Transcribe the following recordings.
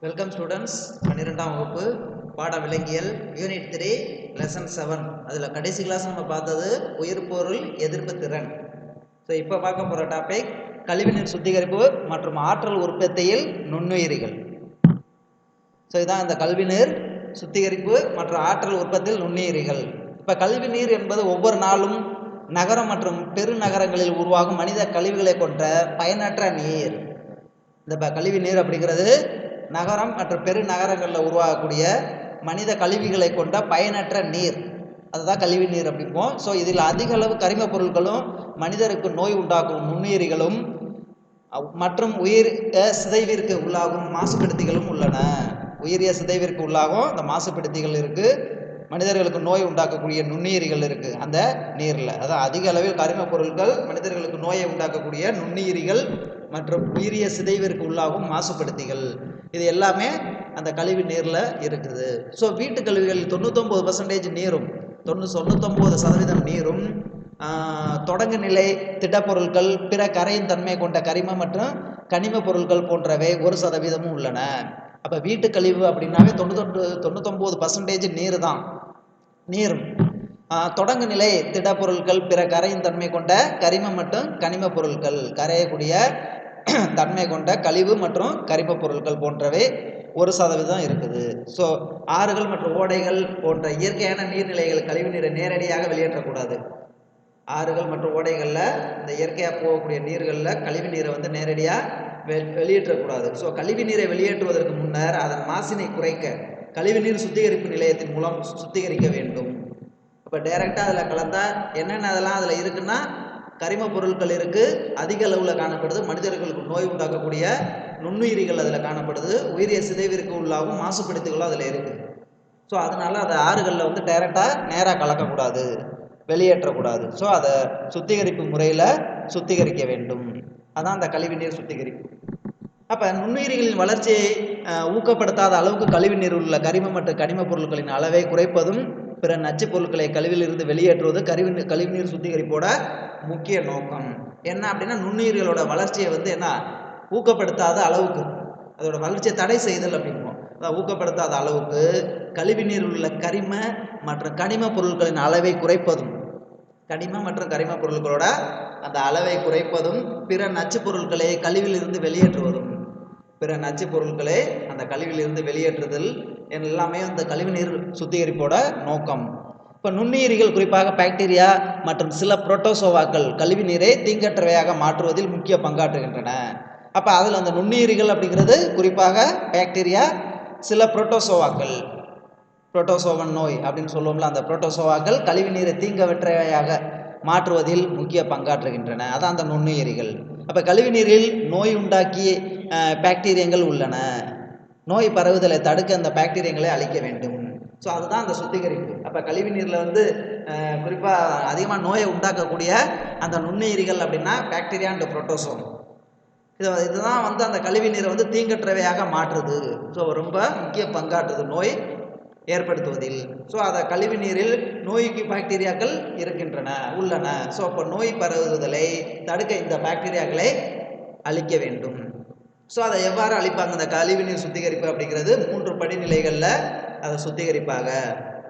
Welcome students. 12ஆம் வகுப்பு பாட விலங்கியல் யூனிட் 3 லெசன் 7. அதில் கடைசி கிளாஸ் நம்ம பார்த்தது உயிர்பொருள் எதிர்ப்பு திறன். ஸோ இப்போ பார்க்க போகிற டாபிக் கழிவுநீர் சுத்திகரிப்பு மற்றும் ஆற்றல் உற்பத்தியில் நுண்ணுயிரிகள். ஸோ இதுதான் இந்த கழிவுநீர் சுத்திகரிப்பு மற்றும் ஆற்றல் உற்பத்தியில் நுண்ணுயிரிகள். இப்போ கழிவுநீர் என்பது ஒவ்வொரு நாளும் நகரம் மற்றும் பெருநகரங்களில் உருவாகும் மனித கழிவுகளை கொண்ட பயனற்ற நீர். இந்த கழிவு நீர் அப்படிங்கிறது நகரம் மற்றும் பெருநகரங்களில் உருவாகக்கூடிய மனித கழிவுகளை கொண்ட பயனற்ற நீர், அதுதான் கழிவு நீர் அப்படிம்போம். ஸோ இதில் அதிக அளவு கரிம பொருட்களும் மனிதருக்கு நோய் உண்டாக்கும் நுண்ணுயிரிகளும் மற்றும் உயிர் சிதைவிற்கு உள்ளாகும் மாசுபடுத்திகளும் உள்ளன. உயிரிய சிதைவிற்கு உள்ளாகும் அந்த மாசுபடுத்திகள் இருக்கு, மனிதர்களுக்கு நோய் உண்டாக்கக்கூடிய நுண்ணுயிரிகள் இருக்கு அந்த நீரில். அதான் அதிக அளவில் கரிம பொருட்கள் மனிதர்களுக்கு நோயை உண்டாக்கக்கூடிய நுண்ணுயிரிகள் மற்றும் உயிரிய சிதைவிற்கு உள்ளாகும் மாசுபடுத்திகள், இது எல்லாமே அந்த கழிவு நீரில் இருக்குது. ஸோ வீட்டு கழிவுகளில் 99% நீரும் 99% நீரும் தொடங்கு நிலை திடப்பொருட்கள், பிற கரையும் தன்மை கொண்ட கரிம மற்றும் கனிம பொருட்கள் போன்றவை 1% உள்ளன. அப்போ வீட்டு கழிவு அப்படின்னாவே 99% நீர் தான். நீரும் தொடங்கு நிலை திடப்பொருட்கள், பிற கரையும் தன்மை கொண்ட கரிம மற்றும் கனிம பொருட்கள், கரையக்கூடிய தன்மை கொண்ட கழிவு மற்றும் கரிம பொருட்கள் போன்றவை 1% இருக்குது. ஸோ ஆறுகள் மற்றும் ஓடைகள் போன்ற இயற்கையான நீர்நிலைகள் கழிவு நீரை நேரடியாக வெளியேற்றக்கூடாது. ஆறுகள் மற்றும் ஓடைகளில் இந்த இயற்கையாக போகக்கூடிய நீர்களில் கழிவு நீரை நேரடியாக வெளியேற்றக்கூடாது. ஸோ கழிவு நீரை வெளியேற்றுவதற்கு முன்னர் அதன் மாசினை குறைக்க கழிவு நீர் சுத்திகரிப்பு நிலையத்தின் மூலம் சுத்திகரிக்க வேண்டும். இப்போ டைரெக்டாக அதில் கலந்தால் என்னென்ன அதெல்லாம் அதில் இருக்குன்னா கரிம பொருட்கள் இருக்குது, அதிக அளவில் காணப்படுது, மனிதர்களுக்கு நோய் உண்டாக்கக்கூடிய நுண்ணுயிரிகள் அதில் காணப்படுது, உயிரிய சிதைவிற்கு உள்ளாகும் மாசுபடுத்திகளும் அதில் இருக்குது. ஸோ அதனால அதை ஆறுகளில் டைரெக்டாக நேராக கலக்கக்கூடாது, வெளியேற்றக்கூடாது. ஸோ அதை சுத்திகரிப்பு முறையில் சுத்திகரிக்க வேண்டும். அதான் அந்த கழிவுநீர் சுத்திகரிப்பு. அப்போ நுண்ணுயிரிகளின் வளர்ச்சியை ஊக்கப்படுத்தாத அளவுக்கு கழிவுநீர் உள்ள கரிம மற்றும் கனிம பொருட்களின் அளவை குறைப்பதும் பிற நச்சு பொருட்களை கழிவிலிருந்து வெளியேற்றுவது கழிவுநீர் சுத்திகரிப்போட முக்கிய நோக்கம். என்ன அப்படின்னா நுண்ணுயிர்களோட வளர்ச்சியை என்ன ஊக்கப்படுத்தாத அளவுக்கு, அதோட வளர்ச்சியை தடை செய்தல் அப்படிம்போம். அதாவது ஊக்கப்படுத்தாத அளவுக்கு கழிவு நீர் உள்ள கரிம மற்றும் கனிம பொருட்களின் அளவை குறைப்பதும், கனிம மற்றும் கரிம பொருட்களோட அந்த அளவை குறைப்பதும், பிற நச்சு பொருட்களை கழிவில் இருந்து வெளியேற்றுவதும், பிற நச்சு பொருட்களை அந்த கழிவில் இருந்து வெளியேற்றுதல் எல்லாமே அந்த கழிவுநீர் சுத்திகரிப்போட நோக்கம். இப்போ நுண்ணுயிரிகள் குறிப்பாக பாக்டீரியா மற்றும் சில புரோட்டோசோவாக்கள் கழிவு நீரை தீங்கற்றவையாக மாற்றுவதில் முக்கிய பங்காற்றுகின்றன. அப்போ அதில் அந்த நுண்ணுயிரிகள் அப்படிங்கிறது குறிப்பாக பாக்டீரியா, சில புரோட்டோசோவாக்கள், புரோட்டோசோவன் நோய் அப்படின்னு சொல்லுவோம்ல, அந்த புரோட்டோசோவாக்கள் கழிவு நீரை தீங்கற்றவையாக மாற்றுவதில் முக்கிய பங்காற்றுகின்றன. அதான் அந்த நுண்ணுயிரிகள். அப்போ கழிவு நீரில் நோய் உண்டாக்கி பாக்டீரியங்கள் உள்ளன. நோய் பரவுதலை தடுக்க அந்த பாக்டீரியங்களை அழிக்க வேண்டும். ஸோ அதுதான் அந்த சுத்திகரிப்பு. அப்போ கழிவு நீரில் குறிப்பாக அதிகமாக நோயை உண்டாக்கக்கூடிய அந்த நுண்ணுயிரிகள் அப்படின்னா பாக்டீரியா அண்ட் புரோட்டோசோம். இதுதான் அந்த கழிவு நீரை தீங்கற்றவையாக மாற்றுது. ஸோ ரொம்ப முக்கிய பங்காற்றுது நோய் ஏற்படுத்துவதில். ஸோ அதை கழிவு நீரில் நோய்க்கு பாக்டீரியாக்கள் இருக்கின்றன, உள்ளன. ஸோ அப்போ நோய் பரவுதலை தடுக்க இந்த பாக்டீரியாக்களை அழிக்க வேண்டும். ஸோ அதை எவ்வாறு அழிப்பாங்க? இந்த கழிவு நீர் சுத்திகரிப்பு அப்படிங்கிறது 3 படிநிலைகளில் அதை சுத்திகரிப்பாங்க.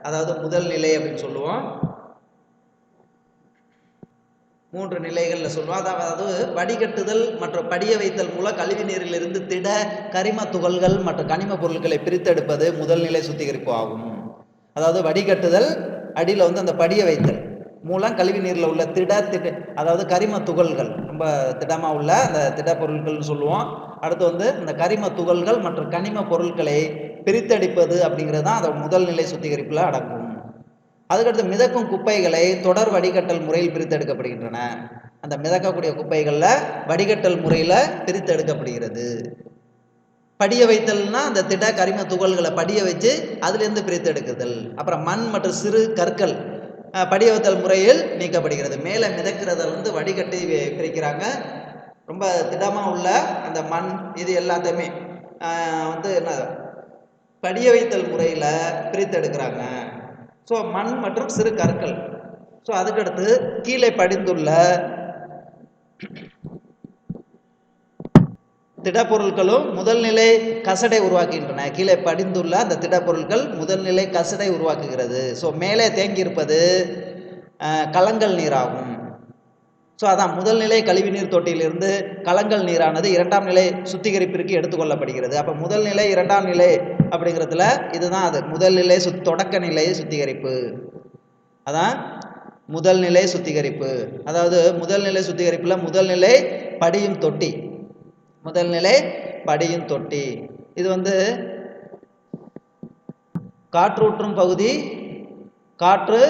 அதாவது முதல் நிலை அப்படின்னு சொல்லுவோம், 3 நிலைகளில் சொல்லுவோம். அதாவது வடிகட்டுதல் மற்றும் படிய வைத்தல் மூலம் கழிவு நீரிலிருந்து திட கரிம துகள்கள் மற்றும் கனிம பொருட்களை பிரித்தெடுப்பது முதல் நிலை சுத்திகரிப்பு ஆகும். அதாவது வடிகட்டுதல், அடியில் அந்த படிய வைத்தல் மூலம் கழிவு நீரில் உள்ள அதாவது கரிம துகள்கள், ரொம்ப திடமாக உள்ள அந்த திட பொருட்கள்னு சொல்லுவோம். அடுத்து இந்த கரிம துகள்கள் மற்றும் கனிம பொருட்களை பிரித்தெடுப்பது அப்படிங்கிறது தான் அந்த முதல் நிலை சுத்திகரிப்பில் அடங்கும். அதுக்கடுத்து மிதக்கும் குப்பைகளை தொடர் வடிகட்டல் முறையில் பிரித்தெடுக்கப்படுகின்றன. அந்த மிதக்கக்கூடிய குப்பைகளில் வடிகட்டல் முறையில் பிரித்தெடுக்கப்படுகிறது. படிய வைத்தல்னா அந்த திட கரிம துகள்களை படிய வச்சு அதுலேருந்து பிரித்தெடுக்குதல். அப்புறம் மண் மற்றும் சிறு கற்கள் படிய வைத்தல் முறையில் நீக்கப்படுகிறது. மேலே மிதக்கிறத வடிகட்டி பிரிக்கிறாங்க. ரொம்ப திடமாக உள்ள அந்த மண் இது எல்லாத்தையுமே என்ன படிய வைத்தல் முறையில் பிரித்தெடுக்கிறாங்க. ஸோ மண் மற்றும் சிறு கற்கள். ஸோ அதுக்கடுத்து கீழே படிந்துள்ள திடப்பொருட்களும் முதல் நிலை கசடை உருவாக்குகின்றன. கீழே படிந்துள்ள அந்த திடப்பொருட்கள் முதல் நிலை கசடை உருவாக்குகிறது. ஸோ மேலே தேங்கியிருப்பது கலங்கல் நீராகும். ஸோ அதான் முதல் நிலை கழிவுநீர் தொட்டியிலிருந்து கலங்கல் நீரானது இரண்டாம் நிலை சுத்திகரிப்பிற்கு எடுத்துக்கொள்ளப்படுகிறது. அப்போ முதல் நிலை இரண்டாம் நிலை அப்படிங்கிறதுல இதுதான் அது முதல் நிலை தொடக்க நிலை சுத்திகரிப்பு. அதான் முதல் நிலை சுத்திகரிப்பு. அதாவது முதல் நிலை சுத்திகரிப்பில் முதல் நிலை படியும் தொட்டி, முதல் நிலை படியும் தொட்டி. இது வந்து காற்றூற்றும் பகுதி, காற்று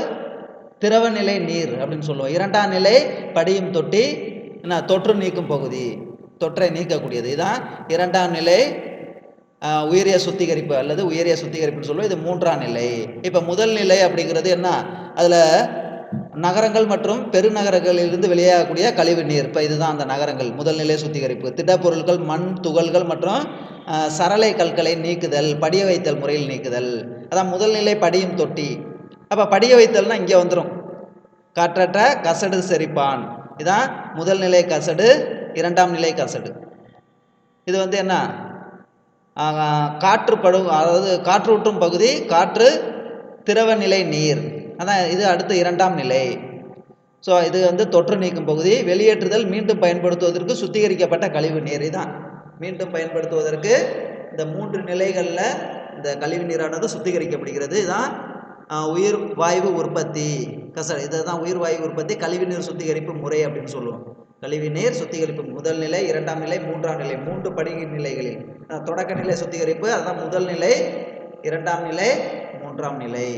திரவ நிலை நீர் அப்படின்னு சொல்லுவோம். இரண்டாம் நிலை படியும் தொட்டி, தொற்று நீக்கும் பகுதி, தொற்றை நீக்கக்கூடியது. இதுதான் இரண்டாம் நிலை உயரிய சுத்திகரிப்பு அல்லது உயரிய சுத்திகரிப்புன்னு சொல்லுவோம். இது மூன்றாம் நிலை. இப்போ முதல் நிலை அப்படிங்கிறது என்ன, அதில் நகரங்கள் மற்றும் பெருநகரங்களிலிருந்து வெளியாகக்கூடிய கழிவு நீர். இப்போ இதுதான் அந்த நகரங்கள். முதல் நிலை சுத்திகரிப்பு. திடப்பொருட்கள், மண் துகள்கள் மற்றும் சரளை கற்களை நீக்குதல், படிய வைத்தல் முறையில் நீக்குதல். அதான் முதல் நிலை படியும் தொட்டி. அப்போ படிய வைத்தல்னா இங்கே வந்துடும். காற்றற்ற கசடு செரிப்பான். இதான் முதல் நிலை கசடு, இரண்டாம் நிலை கசடு. இது வந்து என்ன, காற்று அதாவது காற்றூற்றும் பகுதி, காற்று திரவ நிலை நீர். அதான் இது அடுத்து இரண்டாம் நிலை. ஸோ இது வந்து தொற்று நீக்கும் பகுதி. வெளியேற்றுதல், மீண்டும் பயன்படுத்துவதற்கு சுத்திகரிக்கப்பட்ட கழிவு நீர். இதுதான் மீண்டும் பயன்படுத்துவதற்கு இந்த மூன்று நிலைகளில் இந்த கழிவு நீரானது சுத்திகரிக்கப்படுகிறது. இதுதான் உயிர் வாயு உற்பத்தி கசடு. இதுதான் உயிர் வாயு உற்பத்தி கழிவுநீர் சுத்திகரிப்பு முறை அப்படின்னு சொல்லுவோம். கழிவுநீர் சுத்திகரிப்பு முதல் நிலை, இரண்டாம் நிலை, மூன்றாம் நிலை, மூன்று படி நிலைகளில் தொடக்க நிலை சுத்திகரிப்பு. அதுதான் முதல் நிலை, இரண்டாம் நிலை, மூன்றாம் நிலை.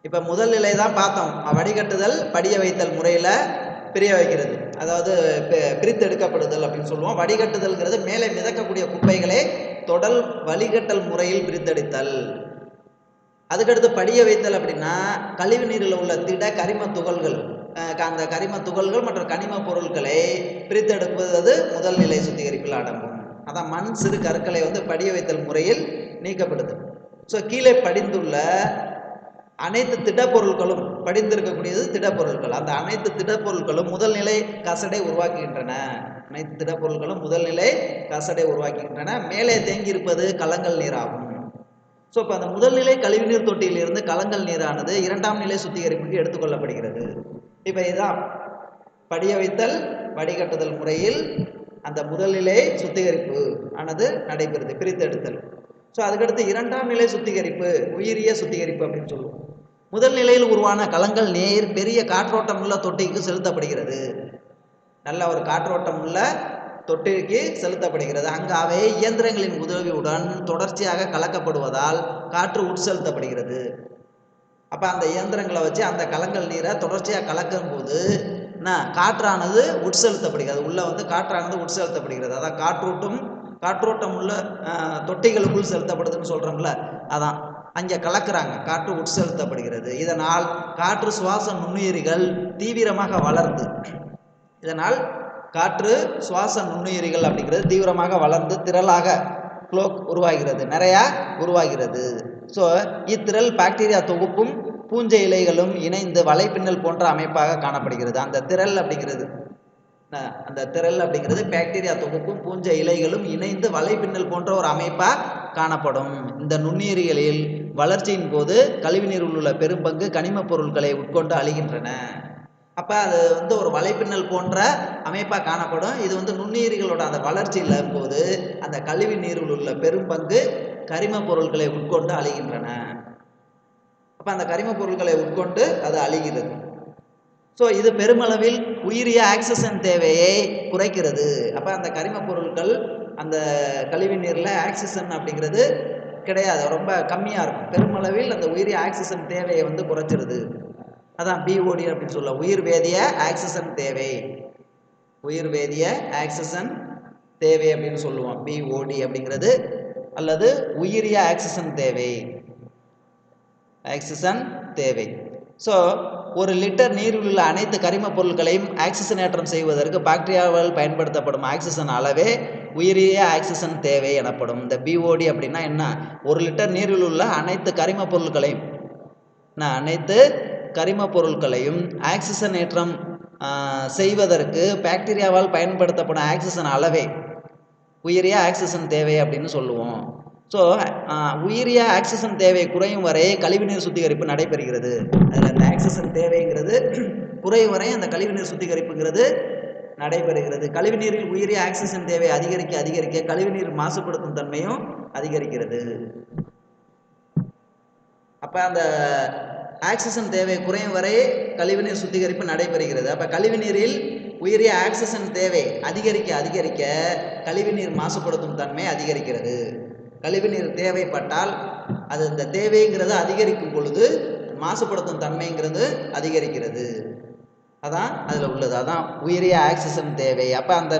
இப்போ முதல் நிலை தான் பார்த்தோம். வடிகட்டுதல் படிய வைத்தல் முறையில் பிரிய வைக்கிறது, அதாவது பிரித்தெடுக்கப்படுதல் அப்படின்னு சொல்லுவோம். வடிகட்டுதல்ங்கிறது மேலே மிதக்கக்கூடிய குப்பைகளை தொடல் வடிகட்டல் முறையில் பிரித்தெடுத்தல். அதுக்கடுத்து படிய வைத்தல் அப்படின்னா கழிவு நீரில் உள்ள திட கரிம துகள்கள், அந்த கரிம துகள்கள் மற்றும் கனிம பொருட்களை பிரித்தெடுப்பது முதல் நிலை சுத்திகரிப்பில் அடங்கும். அதான் மண் சிறு கற்களை வந்து படிய வைத்தல் முறையில் நீக்கப்படுது. ஸோ கீழே படிந்துள்ள அனைத்து திடப்பொருட்களும், படிந்திருக்கக்கூடியது திடப்பொருட்கள், அந்த அனைத்து திடப்பொருட்களும் முதல் நிலை கசடை உருவாக்குகின்றன. அனைத்து திடப்பொருட்களும் முதல் நிலை கசடை உருவாக்குகின்றன. மேலே தேங்கியிருப்பது கலங்கல் நீராகும். ஸோ இப்போ அந்த முதல் நிலை கழிவுநீர் தொட்டியிலிருந்து கலங்கல் நீரானது இரண்டாம் நிலை சுத்திகரிப்புக்கு எடுத்துக்கொள்ளப்படுகிறது. இப்போ இதுதான் படிய வைத்தல் வடிகட்டுதல் முறையில் அந்த முதல் நிலை சுத்திகரிப்பு ஆனது நடைபெறுது, பிரித்தெடுத்தல். ஸோ அதுக்கடுத்து இரண்டாம் நிலை சுத்திகரிப்பு, உயிரிய சுத்திகரிப்பு அப்படின்னு சொல்லுவோம். முதல் நிலையில் உருவான கலங்கல் நீர் பெரிய காற்றோட்டம் உள்ள தொட்டிக்கு செலுத்தப்படுகிறது. நல்ல ஒரு காற்றோட்டம் உள்ள தொட்டிக்கு செலுத்தப்படுகிறது. அங்கு அவை இயந்திரங்களின் உதவியுடன் தொடர்ச்சியாக கலக்கப்படுவதால் காற்று உட்செலுத்தப்படுகிறது. அப்போ அந்த இயந்திரங்களை வச்சு அந்த கலங்கல் நீரை தொடர்ச்சியாக கலக்கும் போது காற்றானது உட்செலுத்தப்படுகிறது. உள்ள வந்து காற்றானது உட்செலுத்தப்படுகிறது. அதான் காற்றோட்டம் உள்ள தொட்டிகளுக்குள் செலுத்தப்படுதுன்னு சொல்கிறோம்ல, அதான் அங்கே கலக்கிறாங்க, காற்று உட்செலுத்தப்படுகிறது. இதனால் காற்று சுவாச நுண்ணுயிரிகள் தீவிரமாக வளர்ந்து, இதனால் காற்று சுவாச நுண்ணுயிரிகள் அப்படிங்கிறது தீவிரமாக வளர்ந்து திரளாக ஃப்ளோக் உருவாகிறது, நிறையா உருவாகிறது. ஸோ இத்திரள் பாக்டீரியா தொகுப்பும் பூஞ்சை இலைகளும் இணைந்து வலைப்பின்னல் போன்ற அமைப்பாக காணப்படுகிறது. அந்த திரள் அப்படிங்கிறது பாக்டீரியா தொகுப்பும் பூஞ்சை இலைகளும் இணைந்து வலைப்பின்னல் போன்ற ஒரு அமைப்பாக காணப்படும். இந்த நுண்ணுயிரிகளில் வளர்ச்சியின் போது கழிவுநீரில் உள்ள பெரும்பங்கு கனிம பொருட்களை உட்கொண்டு அழிகின்றன. அப்போ அது வந்து ஒரு வலைப்பின்னல் போன்ற அமைப்பாக காணப்படும். இது வந்து நுண்ணுயிரிகளோட அந்த வளர்ச்சியில் போது அந்த கழிவு நீரில் உள்ள பெரும்பங்கு கரிம பொருட்களை உட்கொண்டு அழிகின்றன. அப்போ அந்த கரிம பொருட்களை உட்கொண்டு அது அழிகிறது. ஸோ இது பெருமளவில் உயிரிய ஆக்சிஜன் தேவையை குறைக்கிறது. அப்போ அந்த கரிம பொருட்கள் அந்த கழிவு நீரில் ஆக்சிஜன் அப்படிங்கிறது கிடையாது, ரொம்ப கம்மியாக இருக்கும். பெருமளவில் அந்த உயிரிய ஆக்சிஜன் தேவையை வந்து குறைச்சிருது. அதான் பிஓடி அப்படின்னு சொல்ல, உயிர் வேதிய ஆக்சிஜன் தேவை, உயிர் வேதிய ஆக்சிஜன் தேவை அப்படின்னு சொல்லுவோம். பிஓடி அப்படிங்கிறது அல்லது உயிரிய ஆக்சிஜன் தேவை, ஆக்சிஜன் தேவை. ஸோ ஒரு லிட்டர் நீரில் உள்ள அனைத்து கரிம பொருட்களையும் ஆக்சிஜனேற்றம் செய்வதற்கு பாக்டீரியாவால் பயன்படுத்தப்படும் ஆக்சிஜன் அளவே உயிரிய ஆக்சிஜன் தேவை எனப்படும். இந்த பிஓடி அப்படின்னா என்ன, ஒரு லிட்டர் நீரில் உள்ள அனைத்து கரிம பொருட்களையும் ஆக்சிஜனேற்றம் செய்வதற்கு பாக்டீரியாவால் பயன்படுத்தப்படும் ஆக்சிஜன் அளவே உயரிய ஆக்சிஜன் தேவை அப்படின்னு சொல்லுவோம். ஸோ உயரிய ஆக்சிஜன் தேவை குறையும் வரை கழிவுநீர் சுத்திகரிப்பு நடைபெறுகிறது. அதில் அந்த ஆக்சிஜன் தேவைங்கிறது குறையும் வரை அந்த கழிவுநீர் சுத்திகரிப்புங்கிறது நடைபெறுகிறது. கழிவுநீரில் உயரிய ஆக்சிஜன் தேவை அதிகரிக்க அதிகரிக்க கழிவுநீர் மாசுபடுத்தும் தன்மையும் அதிகரிக்கிறது. அப்போ அந்த ஆக்சிஜன் தேவை குறையும் வரை கழிவுநீர் சுத்திகரிப்பு நடைபெறுகிறது. அப்போ கழிவுநீரில் உயரிய ஆக்சிஜன் தேவை அதிகரிக்க அதிகரிக்க கழிவுநீர் மாசுபடுத்தும் தன்மை அதிகரிக்கிறது. கழிவுநீர் தேவைப்பட்டால் அது இந்த தேவைங்கிறது அதிகரிக்கும் பொழுது மாசுபடுத்தும் தன்மைங்கிறது அதிகரிக்கிறது. அதான் அதில் உள்ளது. அதான் உயரிய ஆக்சிஜன் தேவை. அப்போ அந்த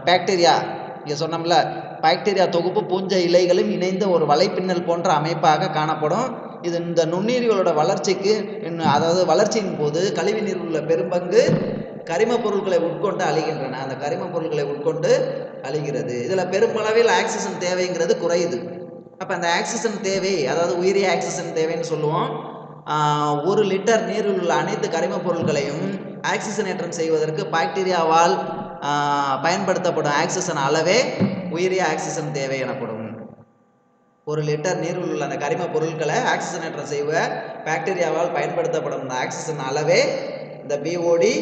பாக்டீரியா இங்கே சொன்னோம்ல, பாக்டீரியா தொகுப்பு பூஞ்சை இலைகளும் இணைந்த ஒரு வலைப்பின்னல் போன்ற அமைப்பாக காணப்படும். இது இந்த நுண்ணுயிரிகளோட வளர்ச்சிக்கு அதாவது வளர்ச்சியின் போது கழிவுநீர் உள்ள பெரும்பங்கு கரிம பொருட்களை உட்கொண்டு அழிகின்றன. அந்த கரிம பொருட்களை உட்கொண்டு அழிகிறது. இதில் பெருமளவில் ஆக்சிஜன் தேவைங்கிறது குறையுது. அப்போ அந்த ஆக்சிஜன் தேவை, அதாவது உயரிய ஆக்சிஜன் தேவைன்னு சொல்லுவோம். 1 லிட்டர் நீரில் உள்ள அனைத்து கரிம பொருட்களையும் ஆக்சிஜனேற்றம் செய்வதற்கு பாக்டீரியாவால் பயன்படுத்தப்படும் ஆக்சிஜன் அளவே உயரிய ஆக்சிஜன் தேவை எனப்படும். 1 லிட்டர் நீரில் உள்ள அந்த கரிம பொருட்களை ஆக்சிஜனேற்றம் செய்வ பாக்டீரியாவால் பயன்படுத்தப்படும் அந்த ஆக்சிஜன் அளவே இந்த பிஓடி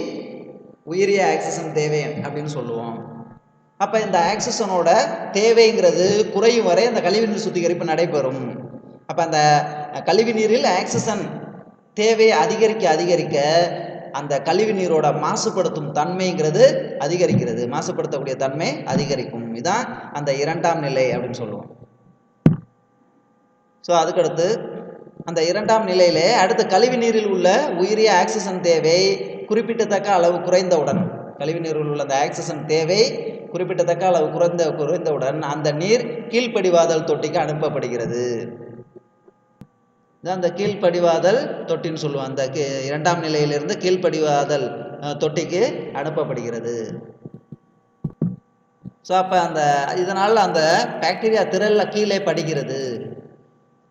உயரிய ஆக்சிஜன் தேவை அப்படின்னு சொல்லுவோம். அப்போ இந்த ஆக்சிஜனோட தேவைங்கிறது குறையும் வரை அந்த கழிவுநீர் சுத்திகரிப்பு நடைபெறும். அப்போ அந்த கழிவுநீரில் ஆக்சிஜன் தேவை அதிகரிக்க அதிகரிக்க அந்த கழிவுநீரோட மாசுபடுத்தும் தன்மைங்கிறது அதிகரிக்கிறது. மாசுபடுத்தக்கூடிய தன்மை அதிகரிக்கும். இதுதான் அந்த 2ஆம் நிலை அப்படின்னு சொல்லுவோம். ஸோ அதுக்கடுத்து அந்த 2ஆம் நிலையிலே அடுத்த கழிவுநீரில் உள்ள உயரிய ஆக்சிஜன் தேவை குறிப்பிடத்தக்க அளவு குறைந்தவுடன், கழிவுநீரில் உள்ள அந்த ஆக்சிஜன் தேவை குறிப்பிடத்தக்க அளவு குறைந்தவுடன் அந்த நீர் கீழ்ப்படிவாதல் தொட்டிக்கு அனுப்பப்படுகிறது. அந்த கீழ்ப்படிவாதல் தொட்டின்னு சொல்லுவோம். அந்த 2ஆம் நிலையிலிருந்து கீழ்ப்படிவாதல் தொட்டிக்கு அனுப்பப்படுகிறது. ஸோ அப்போ அந்த இதனால் அந்த பாக்டீரியா திரளில் கீழே படிக்கிறது.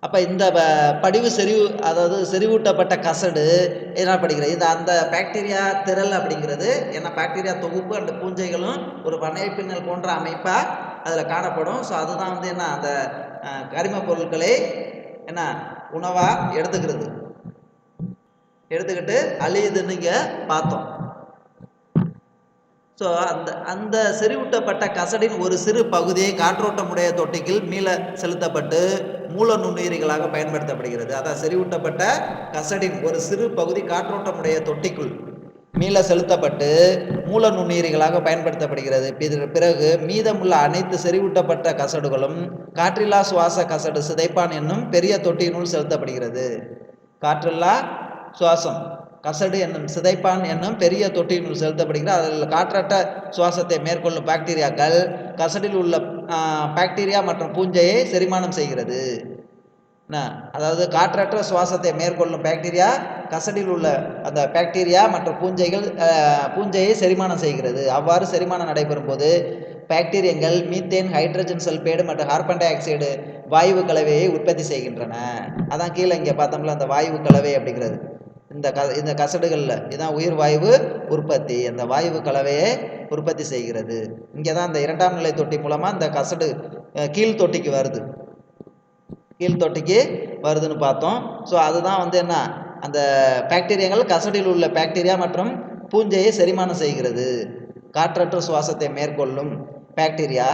அப்போ இந்த படிவு அதாவது செறிவூட்டப்பட்ட கசடு என்ன படிக்கிறது, இந்த அந்த பாக்டீரியா திரள் அப்படிங்கிறது என்ன, பாக்டீரியா தொகுப்பு அந்த பூஞ்சைகளும் ஒரு வலைப்பின்னல் போன்ற அமைப்பாக அதில் காணப்படும். ஸோ அதுதான் வந்து என்ன, அந்த கரிம பொருட்களை என்ன உணவாக எடுத்துக்கிட்டு அழியுதுன்னு இங்கே பார்த்தோம். ஸோ அந்த செறிவூட்டப்பட்ட கசடின் ஒரு சிறு பகுதியை காற்றோட்டமுடைய தொட்டிக்குள் மீள செலுத்தப்பட்டு மூல நுண்ணுயிரிகளாக பயன்படுத்தப்படுகிறது. அதான் செறிவூட்டப்பட்ட கசடின் ஒரு சிறு பகுதி காற்றோட்டமுடைய தொட்டிக்குள் மீள செலுத்தப்பட்டு மூல நுண்ணுயிரிகளாக பயன்படுத்தப்படுகிறது. பிறகு மீதமுள்ள அனைத்து செறிவூட்டப்பட்ட கசடுகளும் காற்றில்லா சுவாச கசடு சிதைப்பான் என்னும் பெரிய தொட்டியினுள் செலுத்தப்படுகிறது. காற்றில்லா சுவாசம் கசடு என்னும் சிதைப்பான் என்னும் பெரிய தொட்டியினுள் செலுத்தப்படுகிறது. அதில் காற்றற்ற சுவாசத்தை மேற்கொள்ளும் பாக்டீரியாக்கள் கசடில் உள்ள பாக்டீரியா மற்றும் பூஞ்சையை செரிமானம் செய்கிறது. அதாவது காற்றற்ற சுவாசத்தை மேற்கொள்ளும் பாக்டீரியா கசடில் உள்ள அந்த பாக்டீரியா மற்றும் பூஞ்சையை செரிமானம் செய்கிறது. அவ்வாறு செரிமானம் நடைபெறும் போது பாக்டீரியங்கள் மீத்தேன், ஹைட்ரஜன் சல்பைடு மற்றும் கார்பன் டை ஆக்சைடு வாயு கலவையை உற்பத்தி செய்கின்றன. அதான் கீழே இங்கே பார்த்தோம்ல அந்த வாயு கலவை அப்படிங்கிறது. இந்த கசடுகளில் இதுதான் உயிர் வாயு உற்பத்தி, அந்த வாயு கலவையை உற்பத்தி செய்கிறது. இங்கே தான் அந்த 2ஆம் நிலை தொட்டி மூலமாக இந்த கசடு கீழ்த்தொட்டிக்கு வருதுன்னு பார்த்தோம். ஸோ அதுதான் வந்து என்ன, அந்த பாக்டீரியாக்கள் கசடில் உள்ள பாக்டீரியா மற்றும் பூஞ்சையை செரிமானம் செய்கிறது. காற்றற்ற சுவாசத்தை மேற்கொள்ளும் பாக்டீரியா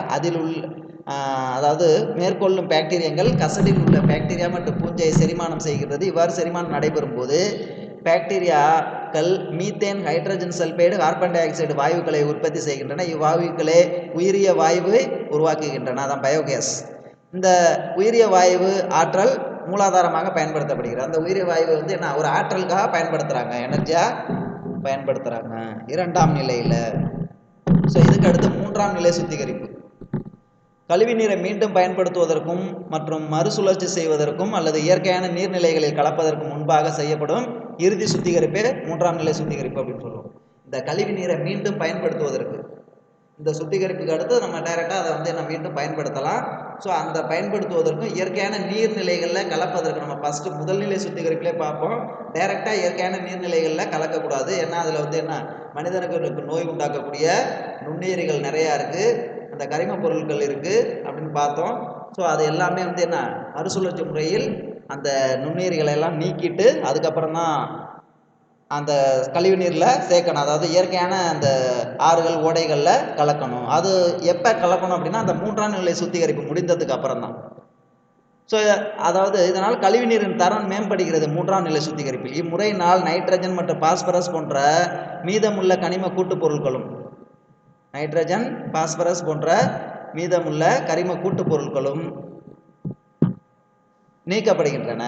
அதாவது மேற்கொள்ளும் பாக்டீரியங்கள் கசடில் உள்ள பாக்டீரியா மற்றும் பூஞ்சையை செரிமானம் செய்கிறது. இவ்வாறு செரிமானம் நடைபெறும் போது பாக்டீரியாக்கள் methane, hydrogen sulphide, carbon di oxide வாயுக்களை உற்பத்தி செய்கின்றன. இவ்வாயுக்களே உயிரிய வாயுவை உருவாக்குகின்றன. அதான் பயோகேஸ். இந்த உயிரிய வாயு ஆற்றல் மூலாதாரமாக பயன்படுத்தப்படுகிறது. அந்த உயிரிய வாயு வந்து என்ன, ஒரு ஆற்றலுக்காக பயன்படுத்துகிறாங்க, எனர்ஜியாக பயன்படுத்துகிறாங்க 2ஆம் நிலையில். ஸோ இதுக்கு அடுத்து 3ஆம் நிலை சுத்திகரிப்பு. கழிவுநீரை மீண்டும் பயன்படுத்துவதற்கும் மற்றும் மறுசுழற்சி செய்வதற்கும் அல்லது இயற்கையான நீர்நிலைகளில் கலப்பதற்கு முன்பாக செய்யப்படும் இறுதி சுத்திகரிப்பே 3ஆம் நிலை சுத்திகரிப்பு அப்படின்னு சொல்லுவோம். இந்த கழிவு நீரை மீண்டும் பயன்படுத்துவதற்கு, இந்த சுத்திகரிப்புக்கு அடுத்து நம்ம டைரெக்டாக அதை வந்து நம்ம மீண்டும் பயன்படுத்தலாம். ஸோ அந்த பயன்படுத்துவதற்கும் இயற்கையான நீர்நிலைகளில் கலப்பதற்கு நம்ம முதல் நிலை சுத்திகரிப்பிலே பார்ப்போம். டைரெக்டாக இயற்கையான நீர்நிலைகளில் கலக்கக்கூடாது. ஏன்னா அதில் வந்து என்ன, மனிதனுக்கு நோய் உண்டாக்கக்கூடிய நுண்ணுயிரிகள் நிறையா இருக்குது, அந்த கரிம பொருட்கள் இருக்குது அப்படின்னு பார்த்தோம். ஸோ அது எல்லாமே வந்து என்ன, மறுசுழற்சி முறையில் அந்த நுண்ணுயிரிகளை எல்லாம் நீக்கிட்டு அதுக்கப்புறம் தான் அந்த கழிவு நீரில் சேர்க்கணும். அதாவது இயற்கையான அந்த ஆறுகள் ஓடைகளில் கலக்கணும். அது எப்போ கலக்கணும் அப்படின்னா அந்த 3ஆம் நிலை சுத்திகரிப்பு முடிந்ததுக்கு அப்புறம் தான். ஸோ அதாவது இதனால் கழிவு நீரின் தரம் மேம்படுகிறது 3ஆம் நிலை சுத்திகரிப்பில். இம்முறையினால் நைட்ரஜன் மற்றும் பாஸ்பரஸ் போன்ற மீதமுள்ள கனிம கூட்டுப் பொருட்களும் நைட்ரஜன் பாஸ்பரஸ் போன்ற மீதமுள்ள கரிம கூட்டுப் பொருட்களும் நீக்கப்படுகின்றன.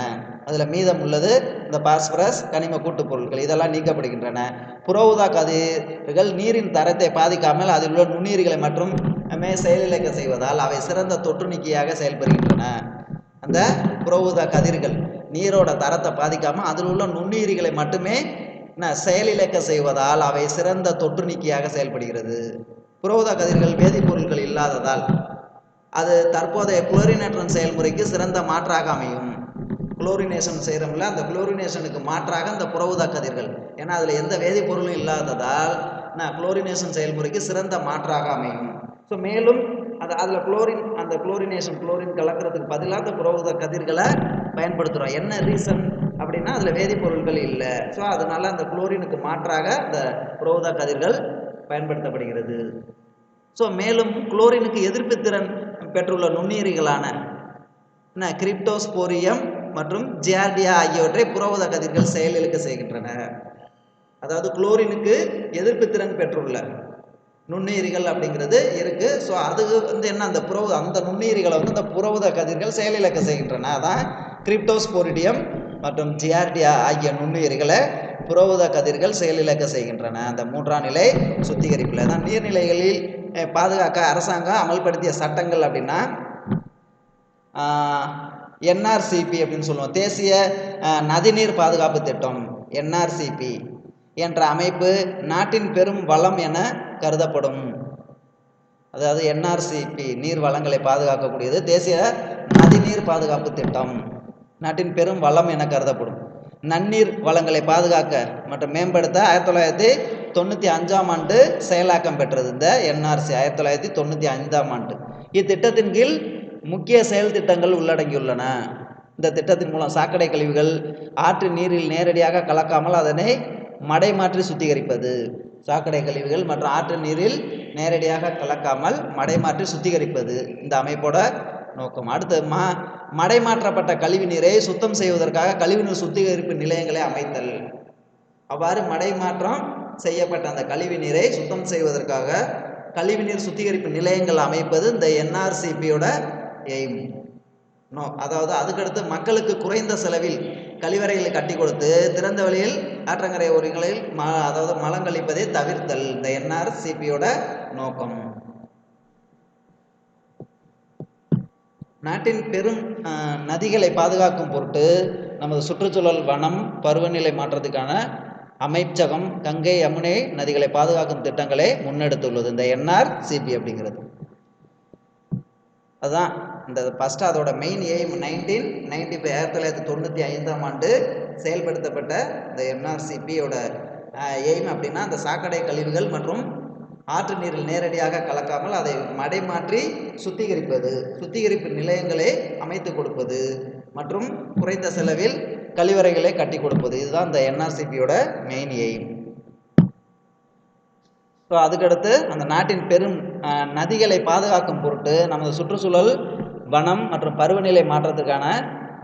அதில் மீதம் உள்ளது இந்த பாஸ்பரஸ் கனிம கூட்டுப் பொருட்கள், இதெல்லாம் நீக்கப்படுகின்றன. புற ஊதா கதிர்கள் நீரின் தரத்தை பாதிக்காமல் அதில் உள்ள நுண்ணுயிரிகளை மற்றும் செயலிழக்க செய்வதால் அவை சிறந்த தொற்று நீக்கியாக செயல்படுகின்றன. அந்த புற ஊதா கதிர்கள் நீரோட தரத்தை பாதிக்காமல் அதில் உள்ள நுண்ணுயிரிகளை மட்டுமே செயலிழக்க செய்வதால் அவை சிறந்த தொற்று நீக்கியாக செயல்படுகிறது. புற ஊதா கதிர்கள் வேதிப்பொருட்கள் இல்லாததால் அது தற்போதைய குளோரினேற்றம் செயல்முறைக்கு சிறந்த மாற்றாக அமையும். குளோரினேஷன் செய்கிறோம்ல, அந்த குளோரினேஷனுக்கு மாற்றாக இந்த புற ஊதா கதிர்கள், ஏன்னா அதில் எந்த வேதிப்பொருளும் இல்லாததால் குளோரினேஷன் செயல்முறைக்கு சிறந்த மாற்றாக அமையும். ஸோ மேலும் அதில் குளோரின் கலக்கிறதுக்கு பதிலாக அந்த புற ஊதா கதிர்களை பயன்படுத்துகிறோம். என்ன ரீசன் அப்படின்னா அதில் வேதிப்பொருட்கள் இல்லை. ஸோ அதனால அந்த குளோரினுக்கு மாற்றாக அந்த புற ஊதா கதிர்கள் பயன்படுத்தப்படுகிறது. ஸோ மேலும் குளோரினுக்கு எதிர்ப்பு திறன் பெற்றுள்ள நுண்ணுயிரிகளான கிரிப்டோஸ்போரியம் மற்றும் ஜியார்டியா ஆகியவற்றை புற ஊதா கதிர்கள் செயலிழக்க செய்கின்றன. அதாவது குளோரினுக்கு எதிர்ப்பு திறன் பெற்றுள்ள நுண்ணுயிரிகள் அப்படிங்கிறது இருக்கு. ஸோ அது வந்து என்ன, அந்த நுண்ணுயிரிகளை வந்து இந்த புற ஊதா கதிர்கள் செயலிழக்க செய்கின்றன. அதான் கிரிப்டோஸ்போரிடியம் மற்றும் ஜியார்டியா ஆகிய நுண்ணுயிரிகளை புற ஊதா கதிர்கள் செயலிழக்க செய்கின்றன. அந்த 3ஆம் நிலை சுத்திகரிப்பில் தான் நீர்நிலைகளில் பாதுகாக்க அரசாங்கம் அமல்படுத்திய சட்டங்கள் அப்படின்னா என்ஆர்சிபி அப்படின்னு சொல்லுவோம். தேசிய நதிநீர் பாதுகாப்பு திட்டம் என்ஆர்சிபி என்ற அமைப்பு நாட்டின் பெரும் வளம் என கருதப்படும். அதாவது என்ஆர்சிபி நீர் வளங்களை பாதுகாக்கக்கூடியது. தேசிய நதிநீர் பாதுகாப்பு திட்டம் நாட்டின் பெரும் வளம் என கருதப்படும். நன்னீர் வளங்களை பாதுகாக்க மற்றும் மேம்படுத்த 1995ஆம் ஆண்டு செயலாக்கம் பெற்றது இந்த என்ஆர்சி. 1995ஆம் ஆண்டு இத்திட்டத்தின் கீழ் முக்கிய செயல் திட்டங்கள் உள்ளடங்கியுள்ளன. இந்த திட்டத்தின் மூலம் சாக்கடை கழிவுகள் ஆற்று நீரில் நேரடியாக கலக்காமல் அதனை மடைமாற்றி சுத்திகரிப்பது. சாக்கடை கழிவுகள் மற்றும் ஆற்று நீரில் நேரடியாக கலக்காமல் மடைமாற்றி சுத்திகரிப்பது இந்த அமைப்போட நோக்கம். அடுத்து மடைமாற்றப்பட்ட கழிவு நீரை சுத்தம் செய்வதற்காக கழிவுநீர் சுத்திகரிப்பு நிலையங்களை அமைத்தல். அவ்வாறு மடைமாற்றம் செய்யப்பட்ட அந்த கழிவு நீரை சுத்தம் செய்வதற்காக கழிவுநீர் சுத்திகரிப்பு நிலையங்கள் அமைப்பது இந்த என்ஆர்சிபியோட எய்ம். அதாவது அதுக்கடுத்து மக்களுக்கு குறைந்த செலவில் கழிவறைகளை கட்டி கொடுத்து திறந்த வெளியில் ஆற்றங்கரை ஓரங்களில் அதாவது மலங்கழிப்பதை தவிர்த்தல் இந்த என்ஆர்சிபியோட நோக்கம். நாட்டின் பெரும் நதிகளை பாதுகாக்கும் பொருட்டு நமது சுற்றுச்சூழல், வனம், பருவநிலை மாற்றத்துக்கான அமைச்சகம் கங்கை, யமுனை நதிகளை பாதுகாக்கும் திட்டங்களை முன்னெடுத்துள்ளது இந்த என்ஆர்சிபி அப்படிங்கிறது. அதுதான் இந்த ஃபஸ்ட்டு அதோட மெயின் எய்ம் 1995ஆம் ஆண்டு செயல்படுத்தப்பட்ட இந்த என்ஆர்சிபியோட எய்ம் அப்படின்னா அந்த சாக்கடை கழிவுகள் மற்றும் ஆற்று நீரில் நேரடியாக கலக்காமல் அதை மடைமாற்றி சுத்திகரிப்பு நிலையங்களை அமைத்து கொடுப்பது மற்றும் குறைந்த செலவில் கழிவறைகளை கட்டி கொடுப்பது. இதுதான் இந்த என்ஆர்சிபியோட மெயின் எய்ம். ஸோ அதுக்கடுத்து அந்த நாட்டின் பெரும் நதிகளை பாதுகாக்கும் பொருட்டு நமது சுற்றுச்சூழல், வனம் மற்றும் பருவநிலை மாற்றத்துக்கான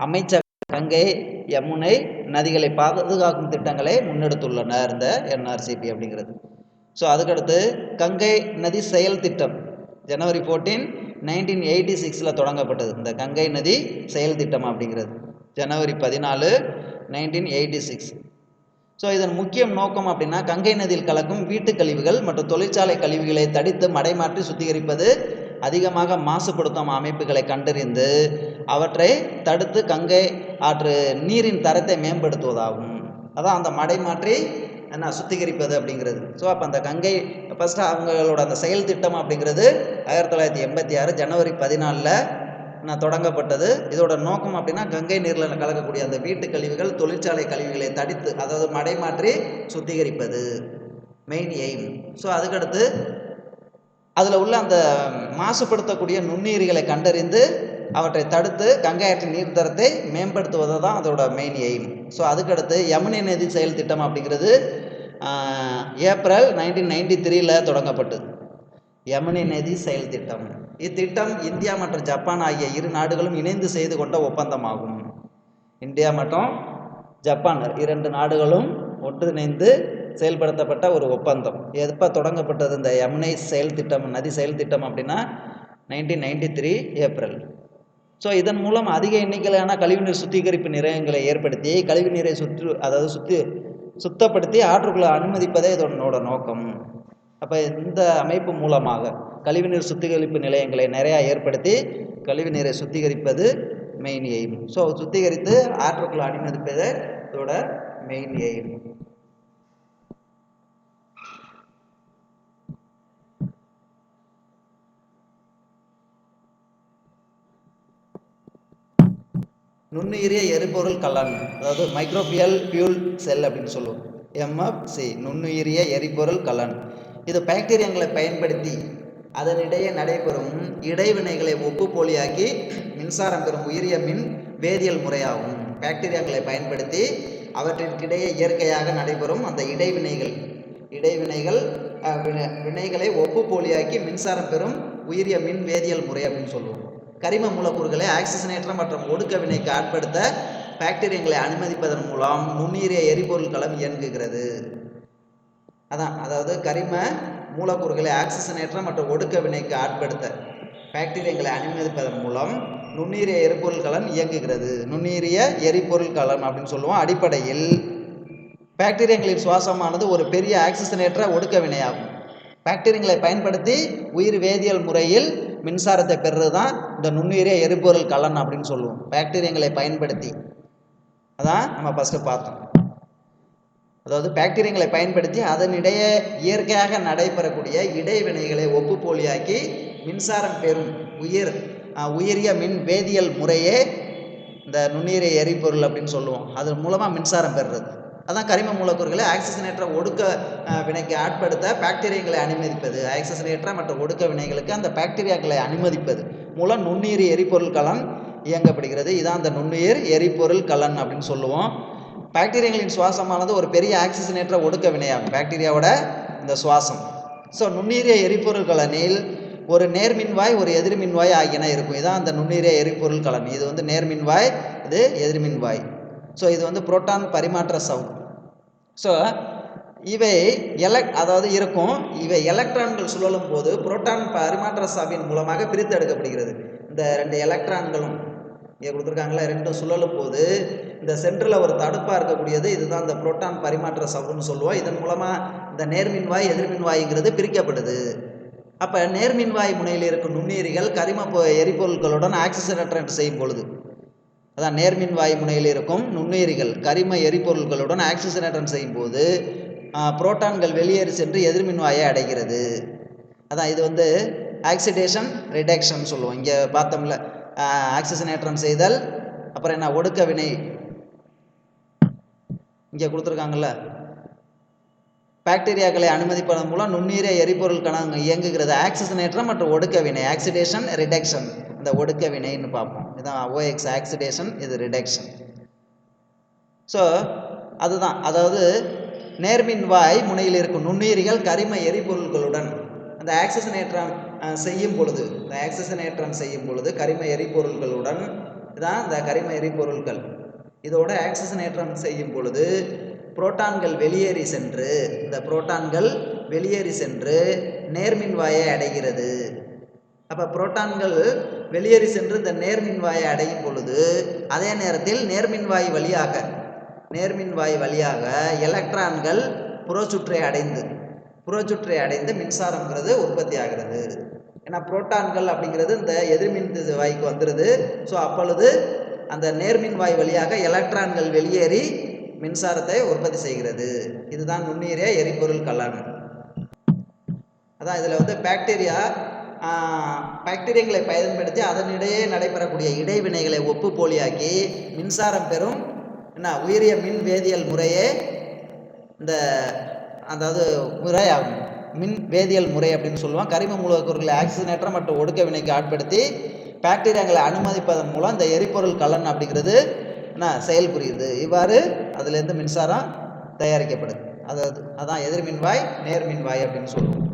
அமைச்சர் கங்கை, யமுனை நதிகளை பாதுகாக்கும் திட்டங்களை முன்னெடுத்துள்ளனர் இந்த என்ஆர்சிபி அப்படிங்கிறது. ஸோ அதுக்கடுத்து கங்கை நதி செயல் திட்டம் ஜனவரி 14, 1986 தொடங்கப்பட்டது. இந்த கங்கை நதி செயல் திட்டம் அப்படிங்கிறது ஜனவரி 14, 1986. ஸோ இதன் முக்கிய நோக்கம் அப்படின்னா கங்கை நதியில் கலக்கும் வீட்டு கழிவுகள் மற்றும் தொழிற்சாலை கழிவுகளை தடுத்து மடைமாற்றி சுத்திகரிப்பது, அதிகமாக மாசுபடுத்தும் அமைப்புகளை கண்டறிந்து அவற்றை தடுத்து கங்கை ஆற்று நீரின் தரத்தை மேம்படுத்துவதாகும். அதான் அந்த மடைமாற்றி சுத்திகரிப்பது அப்படிங்கிறது. ஸோ அப்போ அந்த கங்கை ஃபஸ்ட்டு அவங்களோட அந்த செயல் திட்டம் அப்படிங்கிறது 1986 ஜனவரி 14 தொடங்கப்பட்டது. இதோட நோக்கம் அப்படின்னா கங்கை நீரில் கலக்கக்கூடிய அந்த வீட்டு கழிவுகள், தொழிற்சாலை கழிவுகளை தடுத்து, அதாவது மடைமாற்றி சுத்திகரிப்பது. Main aim. ஸோ அதுக்கடுத்து அதில் உள்ள அந்த மாசுபடுத்தக்கூடிய நுண்ணுயிரிகளை கண்டறிந்து அவற்றை தடுத்து கங்கை ஆற்றின் நீர்த்தரத்தை மேம்படுத்துவது தான் அதோட மெயின் எய்ம். ஸோ அதுக்கடுத்து யமுனை நதி செயல் திட்டம் அப்படிங்கிறது ஏப்ரல் 1993 தொடங்கப்பட்டது. யமுனை நதி செயல் திட்டம். இத்திட்டம் இந்தியா மற்றும் ஜப்பான் ஆகிய இரு நாடுகளும் இணைந்து செய்து கொண்ட ஒப்பந்தமாகும். இந்தியா மற்றும் ஜப்பான் 2 நாடுகளும் ஒன்றிணைந்து செயல்படுத்தப்பட்ட ஒரு ஒப்பந்தம். எப்போ தொடங்கப்பட்டது இந்த யமுனை செயல் திட்டம், நதி செயல் திட்டம் அப்படின்னா 1993 ஏப்ரல். ஸோ இதன் மூலம் அதிக எண்ணிக்கையிலான கழிவுநீர் சுத்திகரிப்பு நிலையங்களை ஏற்படுத்தி கழிவுநீரை சுத்தப்படுத்தி ஆற்றுக்குள்ள அனுமதிப்பதே இதனோட நோக்கம். அப்போ இந்த அமைப்பு மூலமாக கழிவுநீர் சுத்திகரிப்பு நிலையங்களை நிறையா ஏற்படுத்தி கழிவுநீரை சுத்திகரிப்பது மெயின் எய்ம். ஸோ சுத்திகரித்து ஆற்றுக்குள்ள அனுமதிப்பது இதோட மெயின் எய்ம். நுண்ணுயிரிய எரிபொருள் கலன், அதாவது மைக்ரோபியல் ஃபியூல் செல் அப்படின்னு சொல்லுவோம், MFC, நுண்ணுயிரிய எரிபொருள் கலன். இது பாக்டீரியாக்களை பயன்படுத்தி அதனிடையே நடைபெறும் இடைவினைகளை ஒப்பு போலியாக்கி மின்சாரம் பெறும் உயிரிய மின் வேதியியல் முறையாகும். பாக்டீரியாக்களை பயன்படுத்தி அவற்றிற்கிடையே இயற்கையாக நடைபெறும் அந்த வினைகளை ஒப்பு போலியாக்கி மின்சாரம் பெறும் உயிரிய மின் வேதியியல் முறை அப்படின்னு சொல்லுவோம். கரிம மூலக்கூறுகளை ஆக்சிஜனேற்ற மற்றும் ஒடுக்க வினைக்கு ஆட்படுத்த பாக்டீரியாக்களை அனுமதிப்பதன் மூலம் நுண்ணுயிரிய எரிபொருள் களம் இயங்குகிறது. அதாவது கரிம மூலக்கூறுகளை ஆக்சிஜனேற்ற மற்றும் ஒடுக்க வினைக்கு ஆட்படுத்த பாக்டீரியாக்களை அனுமதிப்பதன் மூலம் நுண்ணுயிரிய எரிபொருள் களம் இயங்குகிறது. நுண்ணுயிரிய எரிபொருள் களம் அப்படின்னு சொல்லுவோம். அடிப்படையில் பாக்டீரியாக்களின் சுவாசமானது ஒரு பெரிய ஆக்சிஜனேற்ற ஒடுக்க வினையாகும். பாக்டீரியாக்களை பயன்படுத்தி உயிர் வேதியியல் முறையில் மின்சாரத்தை பெறுறது தான் இந்த நுண்ணுயிரிய எரிபொருள் கலன் அப்படின்னு சொல்லுவோம். பாக்டீரியாக்களை பயன்படுத்தி, அதான் நம்ம ஃபஸ்ட்டு பார்த்தோம். அதாவது பாக்டீரியாக்களை பயன்படுத்தி அதனிடையே இயற்கையாக நடைபெறக்கூடிய இடைவினைகளை ஒப்பு போலியாக்கி மின்சாரம் பெறும் உயிரிய மின் வேதியியல் முறையே இந்த நுண்ணுயிரிய எரிபொருள் அப்படின்னு சொல்லுவோம். அதன் மூலமாக மின்சாரம் பெறுறது. அதான் கரிம மூலக்கூறுகளை ஆக்சிஜனேற்ற ஒடுக்க வினைக்கு ஆட்படுத்த பாக்டீரியாக்களை அனுமதிப்பது. ஆக்சிஜனேற்ற மற்றும் ஒடுக்க வினைகளுக்கு அந்த பாக்டீரியாக்களை அனுமதிப்பது மூலம் நுண்ணுயிர் எரிபொருள் கலன் இயங்கப்படுகிறது. இதான் அந்த நுண்ணுயிர் எரிபொருள் கலன் அப்படின்னு சொல்லுவோம். பாக்டீரியாக்களின் சுவாசமானது ஒரு பெரிய ஆக்சிஜனேற்ற ஒடுக்க வினையாகும், பாக்டீரியாவோட இந்த சுவாசம். ஸோ நுண்ணுயிரிய எரிபொருள் கலனில் ஒரு நேர்மின்வாய் ஒரு எதிர்மின்வாய் ஆகியன இருக்கும். இதான் அந்த நுண்ணுயிரிய எரிபொருள் கலன். இது வந்து நேர்மின்வாய், இது எதிர்மின்வாய். ஸோ இது வந்து புரோட்டான் பரிமாற்ற சவ்வு. ஸோ இவை இருக்கும். இவை எலக்ட்ரான்கள் சுழலும் போது புரோட்டான் பரிமாற்ற சவ்வின் மூலமாக பிரித்து எடுக்கப்படுகிறது. இந்த 2 எலக்ட்ரான்களும் இங்கே கொடுத்துருக்காங்களா, 2 சுழலும் போது இந்த சென்டரில் ஒரு தடுப்பாக இருக்கக்கூடியது இதுதான் இந்த புரோட்டான் பரிமாற்ற சவ்வுன்னு சொல்லுவோம். இதன் மூலமாக இந்த நேர்மின்வாய் எதிர்மின்வாய்ங்கிறது பிரிக்கப்படுது. அப்போ நேர்மின்வாய் முனையில் இருக்கும் நுண்ணுயிரிகள் கரிம எரிபொருட்களுடன் ஆக்சிஜனேற்றம் செய்யும் பொழுது, அதான் நேர்மின்வாய் முனையில் இருக்கும் நுண்ணுயிரிகள் கரிம எரிபொருள்களுடன் ஆக்சிஜனேற்றம் செய்யும் போது புரோட்டான்கள் வெளியேறி சென்று எதிர்மின்வாயை அடைகிறது. அதான் இது வந்து ஆக்சிடேஷன் ரிடக்ஷன் சொல்லுவோம். இங்கே பார்த்தோம்ல, ஆக்சிஜனேற்றம் செய்தல், அப்புறம் என்ன ஒடுக்க வினை இங்கே கொடுத்துருக்காங்கல்ல. பாக்டீரியாக்களை அனுமதிப்பதன் மூலம் நுண்ணுயிரிய எரிபொருள் கலன் இயங்குகிறது. ஆக்சிஜனேற்றம் மற்றும் ஒடுக்க வினை, ஆக்சிடேஷன் ரிடக்ஷன். இந்த ஒடுக்க வினைன்னு பார்ப்போம். இதுதான் OX ஆக்சிடேஷன், இது ரிடக்ஷன். ஸோ அதுதான், அதாவது நேர்மின்வாய் முனையில் இருக்கும் நுண்ணுயிரிகள் கரிம எரிபொருள்களுடன் அந்த ஆக்சிஜனேற்றம் செய்யும் பொழுது கரிம எரிபொருள்களுடன் தான் இந்த கரிம எரிபொருள்கள் இதோட ஆக்சிஜனேற்றம் செய்யும் பொழுது புரோட்டான்கள் வெளியேறி சென்று நேர்மின்வாயை அடைகிறது. அப்போ புரோட்டான்கள் வெளியேறி சென்று இந்த நேர்மின்வாயை அடையும் பொழுது அதே நேரத்தில் நேர்மின்வாய் வழியாக எலக்ட்ரான்கள் புறச்சுற்றை அடைந்து மின்சாரம்ங்கிறது உற்பத்தி ஆகிறது. ஏன்னா புரோட்டான்கள் அப்படிங்கிறது இந்த எதிர்மின் வாய்க்கு வந்துடுது. ஸோ அப்பொழுது அந்த நேர்மின்வாய் வழியாக எலக்ட்ரான்கள் வெளியேறி மின்சாரத்தை உற்பத்தி செய்கிறது. இதுதான் நுண்ணுயிரிய எரிபொருள் கலன். அதான் இதில் வந்து பாக்டீரியாக்களை பயன்படுத்தி அதனிடையே நடைபெறக்கூடிய இடைவினைகளை ஒப்பு போலியாக்கி மின்சாரம் பெறும் உயிரிய மின் வேதியியல் முறையே இந்த அதாவது முறையாகும். மின் வேதியியல் முறை அப்படின்னு சொல்லுவோம். கரிம மூலக்கூறுகளை ஆக்சிஜனேற்ற மற்றும் ஒடுக்க வினைக்கு ஆட்படுத்தி பாக்டீரியாக்களை அனுமதிப்பதன் மூலம் இந்த எரிபொருள் கலன் அப்படிங்கிறது என்ன செயல்புரியுது. இவ்வாறு அதுலேருந்து மின்சாரம் தயாரிக்கப்படுது. அதான் எதிர்மின்வாய் நேர்மின்வாய் அப்படின்னு சொல்லுவோம்.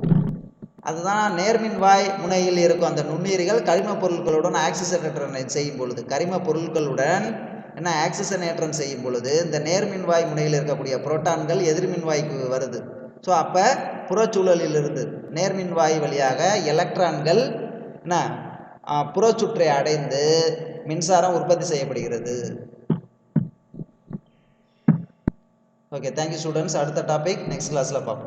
அதுதான் நேர்மின்வாய் முனையில் இருக்கும் அந்த நுண்ணுயிரிகள் கரிம பொருட்களுடன் ஆக்சிஜனேற்றம் செய்யும் பொழுது, கரிம பொருட்களுடன் என்ன ஆக்சிஜனேற்றம் செய்யும் பொழுது இந்த நேர்மின்வாய் முனையில் இருக்கக்கூடிய புரோட்டான்கள் எதிர்மின்வாய்க்கு வருது. ஸோ அப்போ புறச்சூழலிலிருந்து நேர்மின்வாய் வழியாக எலக்ட்ரான்கள் என்ன புறச்சுற்றை அடைந்து மின்சாரம் உற்பத்தி செய்யப்படுகிறது. Okay, thank you students. அடுத்த டாபிக் நெக்ஸ்ட் கிளாஸில் பார்ப்போம்.